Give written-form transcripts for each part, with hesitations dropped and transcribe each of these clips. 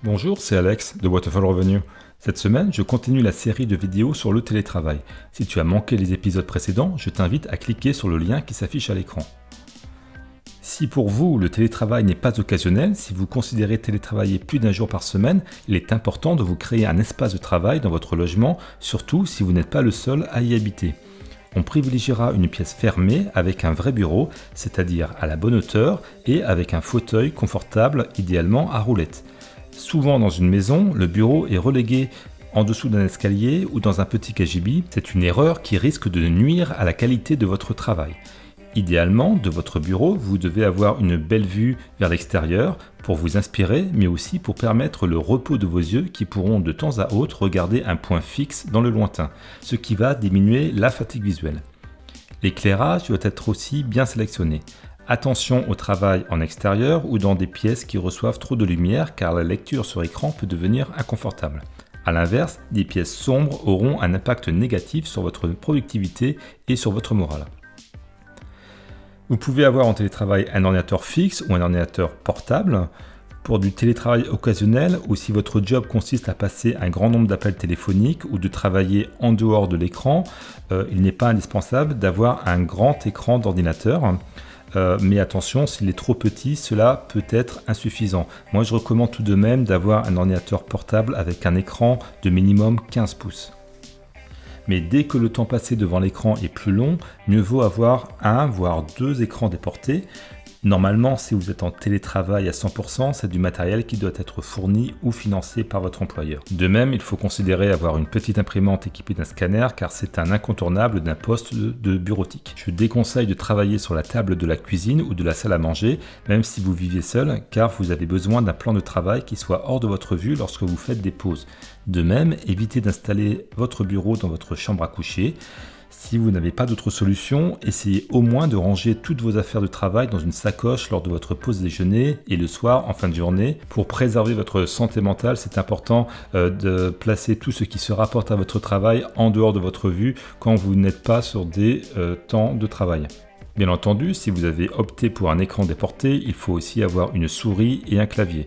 Bonjour, c'est Alex de Waterfall Revenue. Cette semaine, je continue la série de vidéos sur le télétravail. Si tu as manqué les épisodes précédents, je t'invite à cliquer sur le lien qui s'affiche à l'écran. Si pour vous, le télétravail n'est pas occasionnel, si vous considérez télétravailler plus d'un jour par semaine, il est important de vous créer un espace de travail dans votre logement, surtout si vous n'êtes pas le seul à y habiter. On privilégiera une pièce fermée avec un vrai bureau, c'est-à-dire à la bonne hauteur et avec un fauteuil confortable, idéalement à roulettes. Souvent dans une maison, le bureau est relégué en dessous d'un escalier ou dans un petit cagibi. C'est une erreur qui risque de nuire à la qualité de votre travail. Idéalement, de votre bureau, vous devez avoir une belle vue vers l'extérieur pour vous inspirer, mais aussi pour permettre le repos de vos yeux qui pourront de temps à autre regarder un point fixe dans le lointain, ce qui va diminuer la fatigue visuelle. L'éclairage doit être aussi bien sélectionné. Attention au travail en extérieur ou dans des pièces qui reçoivent trop de lumière car la lecture sur écran peut devenir inconfortable. A l'inverse, des pièces sombres auront un impact négatif sur votre productivité et sur votre morale. Vous pouvez avoir en télétravail un ordinateur fixe ou un ordinateur portable. Pour du télétravail occasionnel ou si votre job consiste à passer un grand nombre d'appels téléphoniques ou de travailler en dehors de l'écran, il n'est pas indispensable d'avoir un grand écran d'ordinateur. Mais attention, s'il est trop petit, cela peut être insuffisant. Moi, je recommande tout de même d'avoir un ordinateur portable avec un écran de minimum 15 pouces. Mais dès que le temps passé devant l'écran est plus long, mieux vaut avoir un, voire deux écrans déportés. Normalement, si vous êtes en télétravail à 100%, c'est du matériel qui doit être fourni ou financé par votre employeur. De même, il faut considérer avoir une petite imprimante équipée d'un scanner car c'est un incontournable d'un poste de bureautique. Je déconseille de travailler sur la table de la cuisine ou de la salle à manger, même si vous vivez seul, car vous avez besoin d'un plan de travail qui soit hors de votre vue lorsque vous faites des pauses. De même, évitez d'installer votre bureau dans votre chambre à coucher. Si vous n'avez pas d'autre solution, essayez au moins de ranger toutes vos affaires de travail dans une sacoche lors de votre pause déjeuner et le soir en fin de journée. Pour préserver votre santé mentale, c'est important de placer tout ce qui se rapporte à votre travail en dehors de votre vue quand vous n'êtes pas sur des temps de travail. Bien entendu, si vous avez opté pour un écran déporté, il faut aussi avoir une souris et un clavier.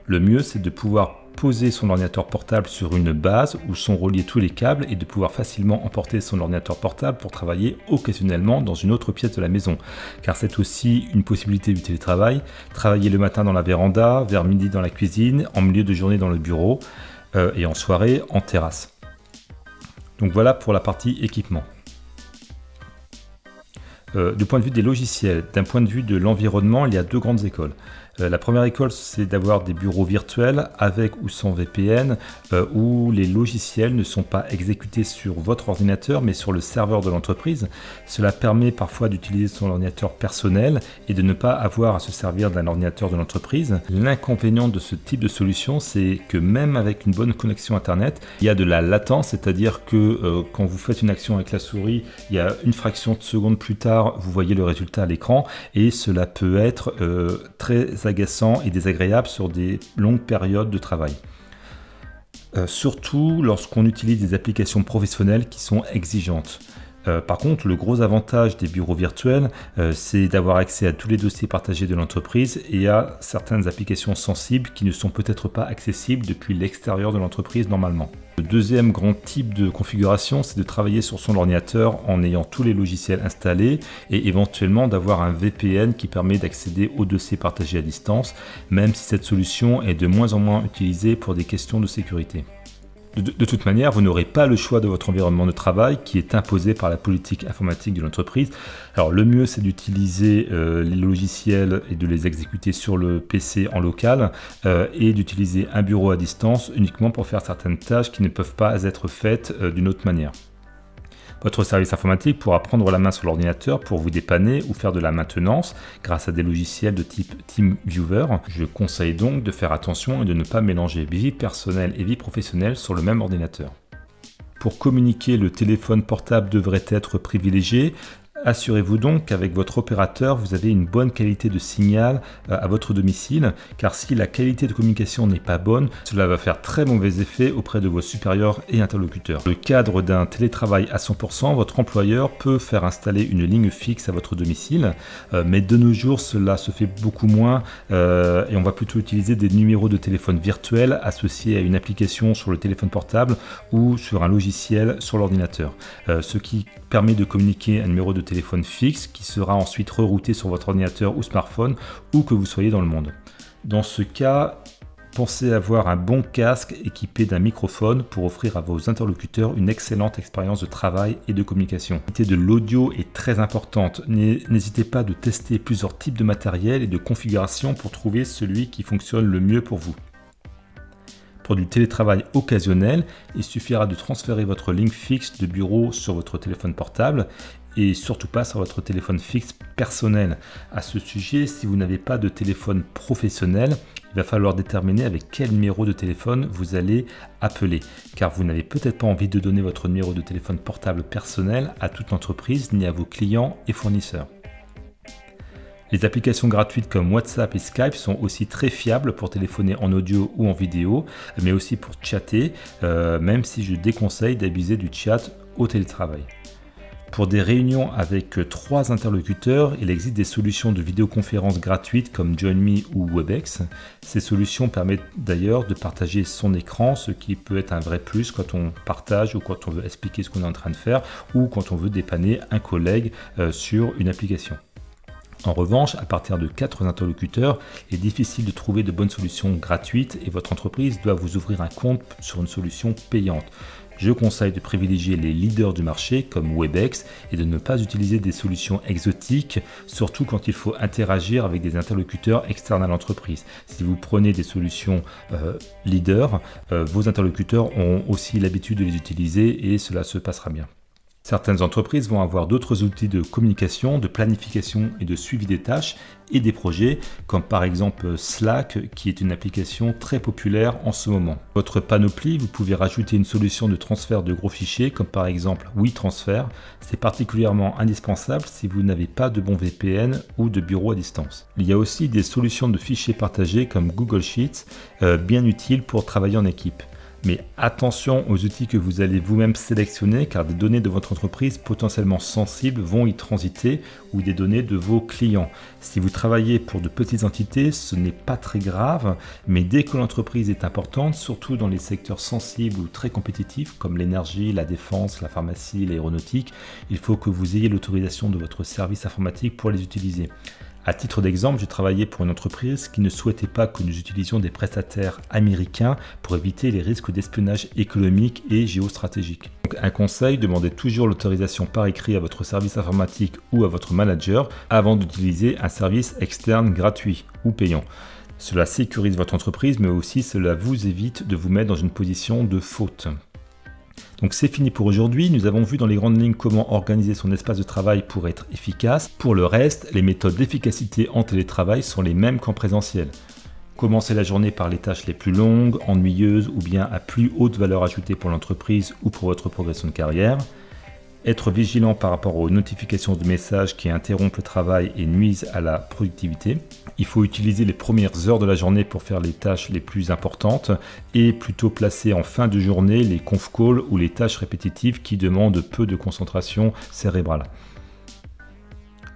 Le mieux, c'est de pouvoir poser son ordinateur portable sur une base où sont reliés tous les câbles et de pouvoir facilement emporter son ordinateur portable pour travailler occasionnellement dans une autre pièce de la maison. Car c'est aussi une possibilité du télétravail. Travailler le matin dans la véranda, vers midi dans la cuisine, en milieu de journée dans le bureau et en soirée en terrasse. Donc voilà pour la partie équipement. Du point de vue des logiciels, d'un point de vue de l'environnement, il y a deux grandes écoles. La première école, c'est d'avoir des bureaux virtuels avec ou sans VPN où les logiciels ne sont pas exécutés sur votre ordinateur mais sur le serveur de l'entreprise. Cela permet parfois d'utiliser son ordinateur personnel et de ne pas avoir à se servir d'un ordinateur de l'entreprise. L'inconvénient de ce type de solution, c'est que même avec une bonne connexion Internet, il y a de la latence, c'est-à-dire que quand vous faites une action avec la souris, il y a une fraction de seconde plus tard, vous voyez le résultat à l'écran et cela peut être très agaçant et désagréable sur des longues périodes de travail. Surtout lorsqu'on utilise des applications professionnelles qui sont exigeantes. Par contre, le gros avantage des bureaux virtuels, c'est d'avoir accès à tous les dossiers partagés de l'entreprise et à certaines applications sensibles qui ne sont peut-être pas accessibles depuis l'extérieur de l'entreprise normalement. Le deuxième grand type de configuration, c'est de travailler sur son ordinateur en ayant tous les logiciels installés et éventuellement d'avoir un VPN qui permet d'accéder aux dossiers partagés à distance, même si cette solution est de moins en moins utilisée pour des questions de sécurité. De toute manière, vous n'aurez pas le choix de votre environnement de travail qui est imposé par la politique informatique de l'entreprise. Alors le mieux, c'est d'utiliser les logiciels et de les exécuter sur le PC en local et d'utiliser un bureau à distance uniquement pour faire certaines tâches qui ne peuvent pas être faites d'une autre manière. Votre service informatique pourra prendre la main sur l'ordinateur pour vous dépanner ou faire de la maintenance grâce à des logiciels de type TeamViewer. Je conseille donc de faire attention et de ne pas mélanger vie personnelle et vie professionnelle sur le même ordinateur. Pour communiquer, le téléphone portable devrait être privilégié. Assurez-vous donc qu'avec votre opérateur, vous avez une bonne qualité de signal à votre domicile, car si la qualité de communication n'est pas bonne, cela va faire très mauvais effet auprès de vos supérieurs et interlocuteurs. Dans le cadre d'un télétravail à 100%, votre employeur peut faire installer une ligne fixe à votre domicile, mais de nos jours, cela se fait beaucoup moins et on va plutôt utiliser des numéros de téléphone virtuels associés à une application sur le téléphone portable ou sur un logiciel sur l'ordinateur, ce qui permet de communiquer un numéro de téléphone fixe qui sera ensuite rerouté sur votre ordinateur ou smartphone où que vous soyez dans le monde. Dans ce cas, pensez avoir un bon casque équipé d'un microphone pour offrir à vos interlocuteurs une excellente expérience de travail et de communication. La qualité de l'audio est très importante. N'hésitez pas de tester plusieurs types de matériel et de configurations pour trouver celui qui fonctionne le mieux pour vous. Pour du télétravail occasionnel, il suffira de transférer votre ligne fixe de bureau sur votre téléphone portable et surtout pas sur votre téléphone fixe personnel. À ce sujet, si vous n'avez pas de téléphone professionnel, il va falloir déterminer avec quel numéro de téléphone vous allez appeler, car vous n'avez peut-être pas envie de donner votre numéro de téléphone portable personnel à toute l'entreprise ni à vos clients et fournisseurs. Les applications gratuites comme WhatsApp et Skype sont aussi très fiables pour téléphoner en audio ou en vidéo, mais aussi pour chatter, même si je déconseille d'abuser du chat au télétravail. Pour des réunions avec 3 interlocuteurs, il existe des solutions de vidéoconférence gratuites comme JoinMe ou Webex. Ces solutions permettent d'ailleurs de partager son écran, ce qui peut être un vrai plus quand on partage ou quand on veut expliquer ce qu'on est en train de faire ou quand on veut dépanner un collègue sur une application. En revanche, à partir de 4 interlocuteurs, il est difficile de trouver de bonnes solutions gratuites et votre entreprise doit vous ouvrir un compte sur une solution payante. Je conseille de privilégier les leaders du marché comme Webex et de ne pas utiliser des solutions exotiques, surtout quand il faut interagir avec des interlocuteurs externes à l'entreprise. Si vous prenez des solutions leaders, vos interlocuteurs auront aussi l'habitude de les utiliser et cela se passera bien. Certaines entreprises vont avoir d'autres outils de communication, de planification et de suivi des tâches et des projets, comme par exemple Slack, qui est une application très populaire en ce moment. Votre panoplie, vous pouvez rajouter une solution de transfert de gros fichiers, comme par exemple WeTransfer. C'est particulièrement indispensable si vous n'avez pas de bon VPN ou de bureau à distance. Il y a aussi des solutions de fichiers partagés comme Google Sheets, bien utiles pour travailler en équipe. Mais attention aux outils que vous allez vous-même sélectionner car des données de votre entreprise potentiellement sensibles vont y transiter ou des données de vos clients. Si vous travaillez pour de petites entités, ce n'est pas très grave, mais dès que l'entreprise est importante, surtout dans les secteurs sensibles ou très compétitifs comme l'énergie, la défense, la pharmacie, l'aéronautique, il faut que vous ayez l'autorisation de votre service informatique pour les utiliser. À titre d'exemple, j'ai travaillé pour une entreprise qui ne souhaitait pas que nous utilisions des prestataires américains pour éviter les risques d'espionnage économique et géostratégique. Donc, un conseil, demandez toujours l'autorisation par écrit à votre service informatique ou à votre manager avant d'utiliser un service externe gratuit ou payant. Cela sécurise votre entreprise, mais aussi cela vous évite de vous mettre dans une position de faute. Donc c'est fini pour aujourd'hui, nous avons vu dans les grandes lignes comment organiser son espace de travail pour être efficace. Pour le reste, les méthodes d'efficacité en télétravail sont les mêmes qu'en présentiel. Commencez la journée par les tâches les plus longues, ennuyeuses ou bien à plus haute valeur ajoutée pour l'entreprise ou pour votre progression de carrière. Être vigilant par rapport aux notifications de messages qui interrompent le travail et nuisent à la productivité. Il faut utiliser les premières heures de la journée pour faire les tâches les plus importantes et plutôt placer en fin de journée les conf calls ou les tâches répétitives qui demandent peu de concentration cérébrale.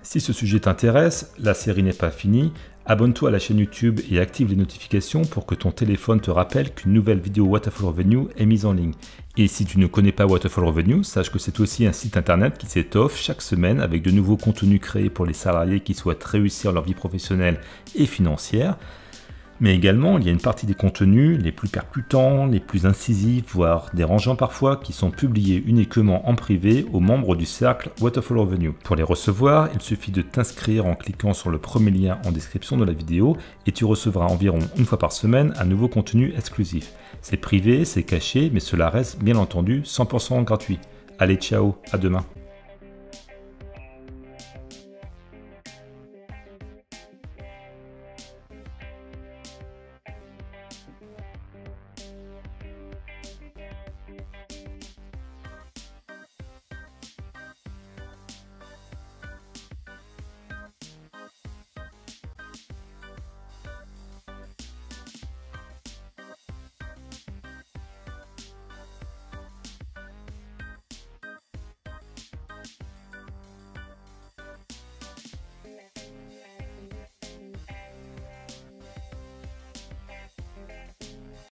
Si ce sujet t'intéresse, la série n'est pas finie. Abonne-toi à la chaîne YouTube et active les notifications pour que ton téléphone te rappelle qu'une nouvelle vidéo Waterfall Revenue est mise en ligne. Et si tu ne connais pas Waterfall Revenue, sache que c'est aussi un site internet qui s'étoffe chaque semaine avec de nouveaux contenus créés pour les salariés qui souhaitent réussir leur vie professionnelle et financière. Mais également, il y a une partie des contenus les plus percutants, les plus incisifs, voire dérangeants parfois, qui sont publiés uniquement en privé aux membres du cercle Waterfall Revenue. Pour les recevoir, il suffit de t'inscrire en cliquant sur le premier lien en description de la vidéo et tu recevras environ une fois par semaine un nouveau contenu exclusif. C'est privé, c'est caché, mais cela reste bien entendu 100% gratuit. Allez, ciao, à demain.